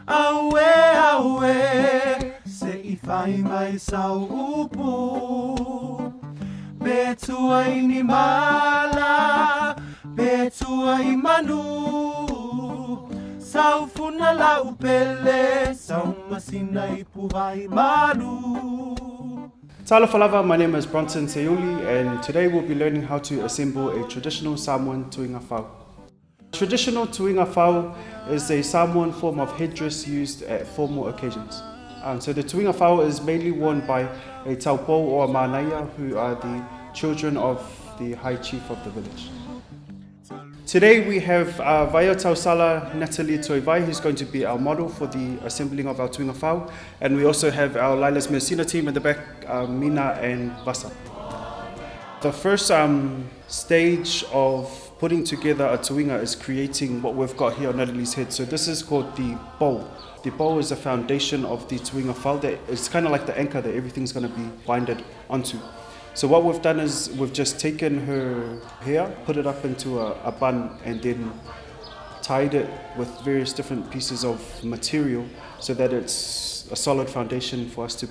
Awe, awe, se I whai mai sau upu. Betua I ni mala, betua I manu. Sau funa la upele, sau masina I puhai malu. Tala Falava, my name is Bronson Seuli, and today we'll be learning how to assemble a traditional Samoan tuinga whao. Traditional tuinga whao is a Samoan form of headdress used at formal occasions. So the tuinga whao is mainly worn by a taupo or a manaia, who are the children of the high chief of the village. Today we have Vaia Tausala Natalie Toivai, who's going to be our model for the assembling of our tuinga whao, and we also have our Lailas Messina team in the back, Mina and Vasa. The first stage of putting together a tuinga is creating what we've got here on Natalie's head. So this is called the bow. The bow is the foundation of the tuinga whao. It's kind of like the anchor that everything's going to be binded onto. So what we've done is we've just taken her hair, put it up into a bun, and then tied it with various different pieces of material so that it's a solid foundation for us to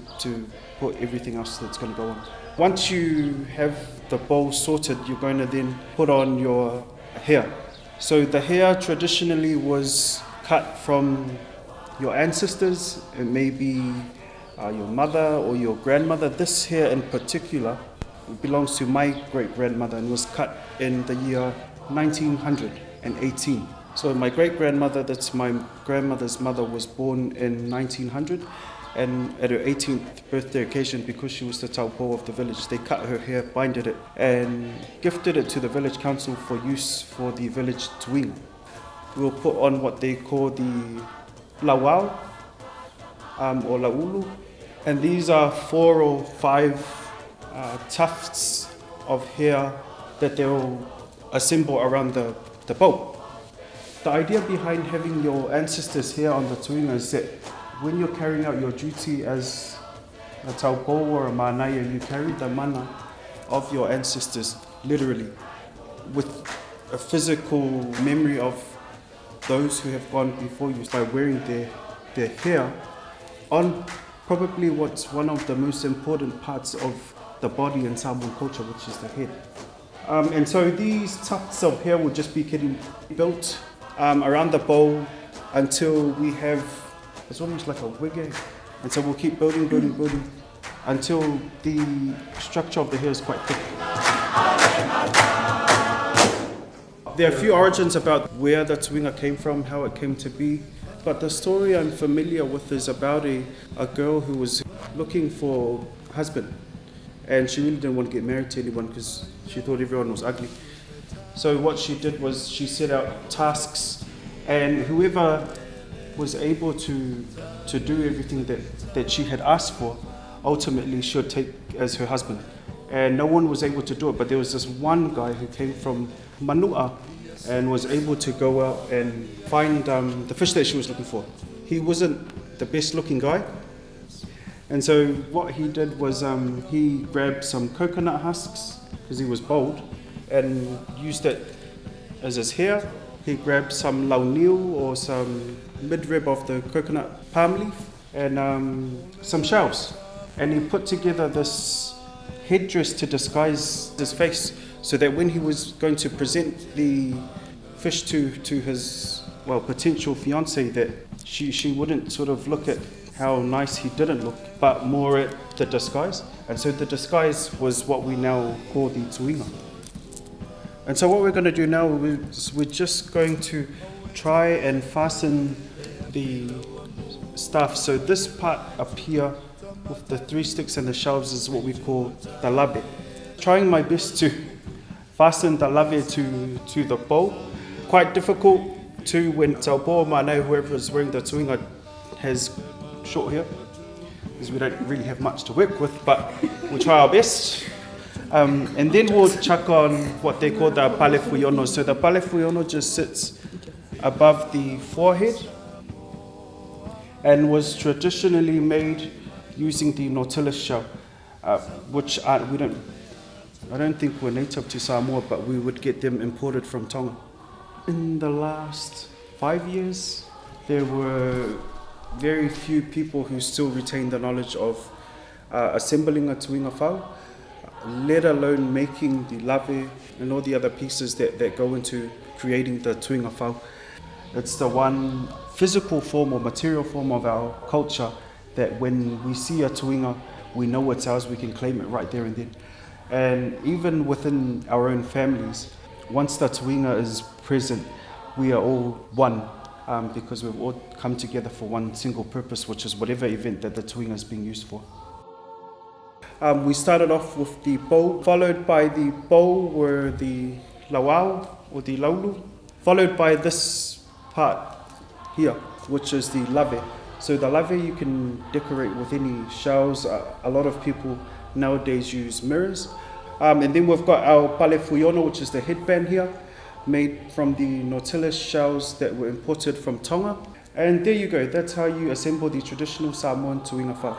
put everything else that's going to go on. Once you have the bow sorted, you're going to then put on your hair. So the hair traditionally was cut from your ancestors. It may be your mother or your grandmother. This hair in particular belongs to my great-grandmother and was cut in the year 1918. So my great-grandmother, that's my grandmother's mother, was born in 1900, and at her 18th birthday occasion, because she was the taupo of the village, they cut her hair, binded it, and gifted it to the village council for use for the village tuinga. We'll put on what they call the lawao or laulu, and these are 4 or 5 tufts of hair that they'll assemble around the bow. The idea behind having your ancestors' hair on the tuinga is that when you're carrying out your duty as a taupo or a manaia, you carry the mana of your ancestors literally, with a physical memory of those who have gone before you by wearing their hair on probably what's one of the most important parts of the body in Samoan culture, which is the head. And so these tufts of hair will just be getting built around the bow until we have, it's almost like a wig. And so we'll keep building until the structure of the hair is quite thick. There are a few origins about where the tuinga came from, how it came to be. But the story I'm familiar with is about a girl who was looking for a husband. And she really didn't want to get married to anyone because she thought everyone was ugly. So what she did was she set out tasks, and whoever was able to do everything that she had asked for, ultimately she would take as her husband. And no one was able to do it, but there was this one guy who came from Manua and was able to go out and find the fish that she was looking for. He wasn't the best looking guy. And so what he did was he grabbed some coconut husks, because he was bold, and used it as his hair. He grabbed some launil, or some midrib of the coconut palm leaf, and some shells. And he put together this headdress to disguise his face, so that when he was going to present the fish to his potential fiancée, that she wouldn't sort of look at how nice he didn't look, but more at the disguise. And so the disguise was what we now call the tuinga. And so what we're going to do now is we're just going to try and fasten the stuff. So this part up here with the 3 sticks and the shelves is what we call the lave. Trying my best to fasten the lave to the bow. Quite difficult too when taupo or manaia, whoever is wearing the tuinga, has short hair, because we don't really have much to work with, but we'll try our best. And then we'll chuck on what they call the pale fuiono. So the pale fuiono just sits above the forehead and was traditionally made using the nautilus shell, which I don't think were native to Samoa, but we would get them imported from Tonga. In the last 5 years, there were very few people who still retain the knowledge of assembling a tuinga whau, let alone making the lave and all the other pieces that go into creating the tuinga whau. It's the one physical form or material form of our culture that when we see a tuinga, we know it's ours, we can claim it right there and then. And even within our own families, once the tuinga is present, we are all one, because we've all come together for one single purpose, which is whatever event that the tuinga is being used for. We started off with the bow, followed by the bow were the lawao or the laulu, followed by this part here, which is the lave. So the lave you can decorate with any shells. A lot of people nowadays use mirrors. And then we've got our pale fuyono, which is the headband here, made from the Nautilus shells that were imported from Tonga. And there you go, that's how you assemble the traditional Samoan tuinga whau.